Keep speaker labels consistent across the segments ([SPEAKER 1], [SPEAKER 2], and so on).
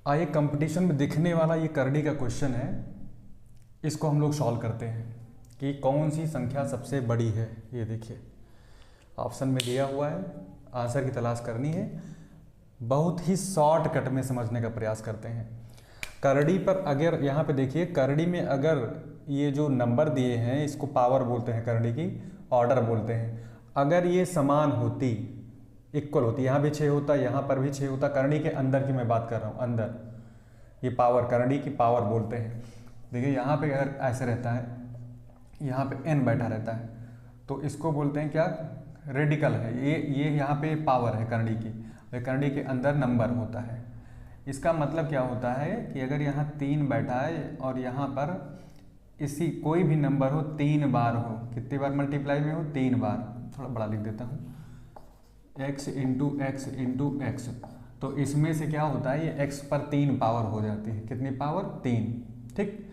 [SPEAKER 1] आइए कंपटीशन में दिखने वाला ये करड़ी का क्वेश्चन है, इसको हम लोग सॉल्व करते हैं कि कौन सी संख्या सबसे बड़ी है। ये देखिए ऑप्शन में दिया हुआ है, आंसर की तलाश करनी है। बहुत ही शॉर्टकट में समझने का प्रयास करते हैं। करड़ी पर अगर यहाँ पे देखिए, करड़ी में अगर ये जो नंबर दिए हैं इसको पावर बोलते हैं, करड़ी की ऑर्डर बोलते हैं। अगर ये समान होती, इक्वल होती, यहाँ भी 6 होता, यहाँ पर भी 6 होता, करड़ी के अंदर की मैं बात कर रहा हूँ, अंदर ये पावर, करड़ी की पावर बोलते हैं। देखिए यहाँ पे अगर ऐसे रहता है, यहाँ पे n बैठा रहता है तो इसको बोलते हैं क्या, रेडिकल है। ये यहाँ पे पावर है करड़ी की, और करड़ी के अंदर नंबर होता है। इसका मतलब क्या होता है कि अगर यहाँ 3 बैठा है और यहाँ पर इसी कोई भी नंबर हो 3 बार हो, कितनी बार मल्टीप्लाई में हो, 3 बार, थोड़ा बड़ा लिख देता हूँ, x into x into x, तो इसमें से क्या होता है, ये x पर 3 पावर हो जाती है। कितनी पावर, 3, ठीक।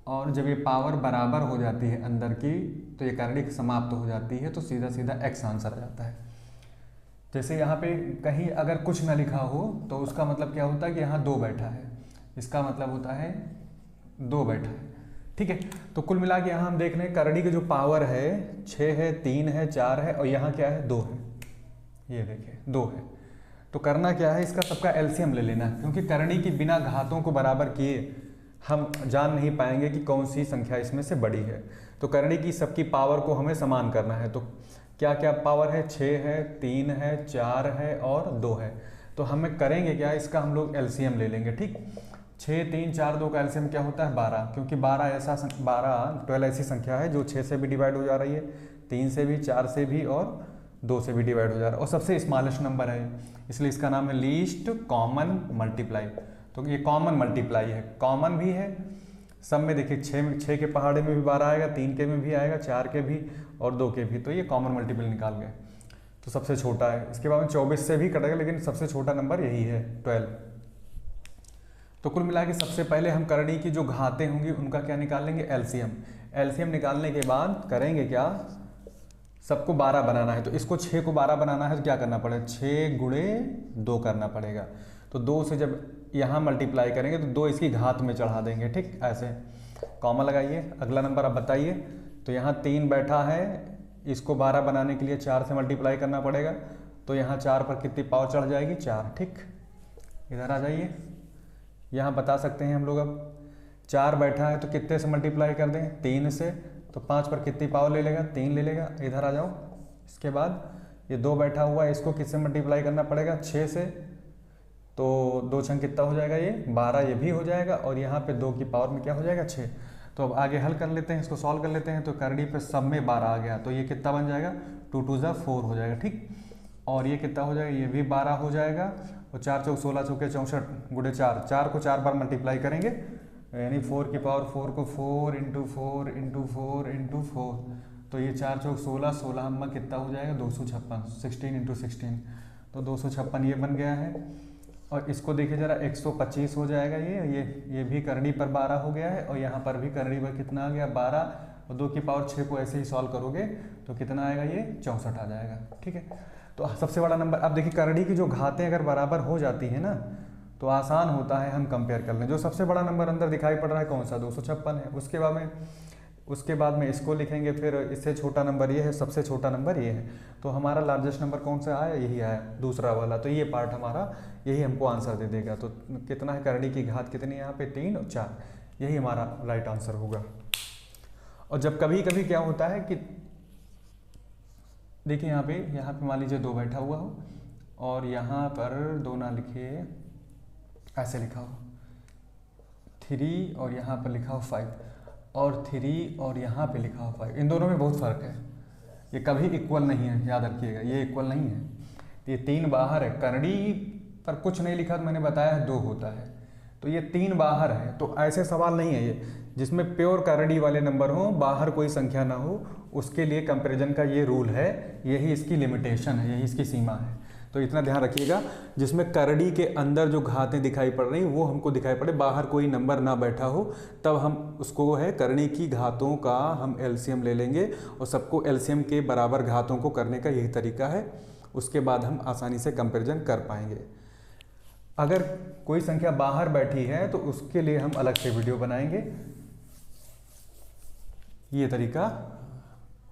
[SPEAKER 1] और जब ये पावर बराबर हो जाती है अंदर की, तो ये करड़ी समाप्त हो जाती है, तो सीधा सीधा x आंसर आ जाता है। जैसे यहाँ पे कहीं अगर कुछ ना लिखा हो तो उसका मतलब क्या होता है कि यहाँ 2 बैठा है, इसका मतलब होता है 2 बैठा है, ठीक है। तो कुल मिला के यहाँ हम देख रहे हैं करड़ी की जो पावर है 6 है, 3 है, 4 है, और यहाँ क्या है, 2 है। ये देखिए 2 है। तो करना क्या है, इसका सबका एलसीएम ले लेना है, क्योंकि करड़ी की बिना घातों को बराबर किए हम जान नहीं पाएंगे कि कौन सी संख्या इसमें से बड़ी है। तो करड़ी की सबकी पावर को हमें समान करना है। तो क्या क्या पावर है, 6 है, 3 है, 4 है और 2 है। तो हमें करेंगे क्या, इसका हम लोग एलसीएम ले लेंगे, ठीक। 6, 3, 4, 2 का एलसीएम क्या होता है, 12, क्योंकि 12 ऐसी संख्या है जो 6 से भी डिवाइड हो जा रही है, 3 से भी, 4 से भी और 2 से भी डिवाइड हो जा रहा है, और सबसे स्मॉलेस्ट नंबर है, इसलिए इसका नाम है लीस्ट कॉमन मल्टीप्लाई। तो ये कॉमन मल्टीप्लाई है, कॉमन भी है सब में। देखिए 6 के पहाड़े में भी 12 आएगा, 3 के में भी आएगा, 4 के भी और 2 के भी, तो ये कॉमन मल्टीपल निकाल गए। तो सबसे छोटा है, इसके बाद में 24 से भी कटेगा, लेकिन सबसे छोटा नंबर यही है 12। तो कुल मिला के सबसे पहले हम करड़ी की जो घातें होंगी उनका क्या निकाल लेंगे, एलसीएम। एलसीएम निकालने के बाद करेंगे क्या, सबको 12 बनाना है। तो इसको 6 को 12 बनाना है तो क्या करना पड़ेगा, 6 गुणे 2 करना पड़ेगा। तो 2 से जब यहाँ मल्टीप्लाई करेंगे तो 2 इसकी घात में चढ़ा देंगे, ठीक। ऐसे कॉमा लगाइए। अगला नंबर आप बताइए। तो यहाँ 3 बैठा है, इसको 12 बनाने के लिए 4 से मल्टीप्लाई करना पड़ेगा, तो यहाँ 4 पर कितनी पावर चढ़ जाएगी, 4, ठीक। इधर आ जाइए, यहाँ बता सकते हैं हम लोग। अब 4 बैठा है तो कितने से मल्टीप्लाई कर दें, 3 से, तो 5 पर कितनी पावर ले लेगा, 3 ले लेगा। इधर आ जाओ। इसके बाद ये 2 बैठा हुआ है, इसको किससे मल्टीप्लाई करना पड़ेगा, 6 से, तो 2 छंग कितना हो जाएगा, ये 12, ये भी हो जाएगा, और यहाँ पे 2 की पावर में क्या हो जाएगा, 6। तो अब आगे हल कर लेते हैं, इसको सॉल्व कर लेते हैं। तो करड़ी पे सब में 12 आ गया, तो ये कितना बन जाएगा, 2 2 जा 4 हो जाएगा, ठीक। और ये कितना हो जाएगा, ये भी 12 हो जाएगा, और 4 चौक 16, चौके 64 गुणे 4, 4 को 4 बार मल्टीप्लाई करेंगे, यानी 4 की पावर 4 को 4 इंटू 4 इंटू 4 इंटू 4, तो ये 4 चौक 16, 16 में कितना हो जाएगा, 256, 16 इंटू 16, तो 256 ये बन गया है। और इसको देखिए जरा, 125 हो जाएगा। ये भी करड़ी पर 12 हो गया है, और यहाँ पर भी करड़ी पर कितना आ गया, 12, और 2 की पावर 6 को ऐसे ही सॉल्व करोगे तो कितना आएगा, ये 64 आ जाएगा, ठीक है। तो सबसे बड़ा नंबर। अब देखिए करड़ी की जो घातें अगर बराबर हो जाती है ना, तो आसान होता है हम कंपेयर कर लें। जो सबसे बड़ा नंबर अंदर दिखाई पड़ रहा है कौन सा, 256 है। उसके बाद में इसको लिखेंगे, फिर इससे छोटा नंबर ये है, सबसे छोटा नंबर ये है। तो हमारा लार्जेस्ट नंबर कौन सा आया, यही आया, दूसरा वाला। तो ये पार्ट हमारा, यही हमको आंसर दे देगा। तो कितना है, करड़ी की घात कितनी है यहाँ पे, 3 और 4, यही हमारा राइट आंसर होगा। और जब कभी कभी क्या होता है कि देखिए यहाँ पे मान लीजिए 2 बैठा हुआ हो, और यहाँ पर 2 ना लिखे, ऐसे लिखा हो 3, और यहाँ पर लिखा हो 5, और 3 और यहाँ पे लिखा हो 5, इन दोनों में बहुत फ़र्क है। ये कभी इक्वल नहीं है, याद रखिएगा, ये इक्वल नहीं है। ये 3 बाहर है, करड़ी पर कुछ नहीं लिखा तो मैंने बताया है 2 होता है, तो ये 3 बाहर है। तो ऐसे सवाल नहीं है ये जिसमें प्योर करड़ी वाले नंबर हो, बाहर कोई संख्या ना हो, उसके लिए कंपैरिजन का ये रूल है, यही इसकी लिमिटेशन है, यही इसकी सीमा है। तो इतना ध्यान रखिएगा, जिसमें करड़ी के अंदर जो घातें दिखाई पड़ रही वो हमको दिखाई पड़े, बाहर कोई नंबर ना बैठा हो, तब हम उसको है करड़ी की घातों का हम एलसीएम ले लेंगे, और सबको एलसीएम के बराबर घातों को करने का यही तरीका है। उसके बाद हम आसानी से कंपैरिजन कर पाएंगे। अगर कोई संख्या बाहर बैठी है तो उसके लिए हम अलग से वीडियो बनाएंगे। ये तरीका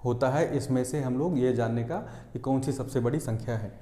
[SPEAKER 1] होता है इसमें से हम लोग ये जानने का कि कौन सी सबसे बड़ी संख्या है।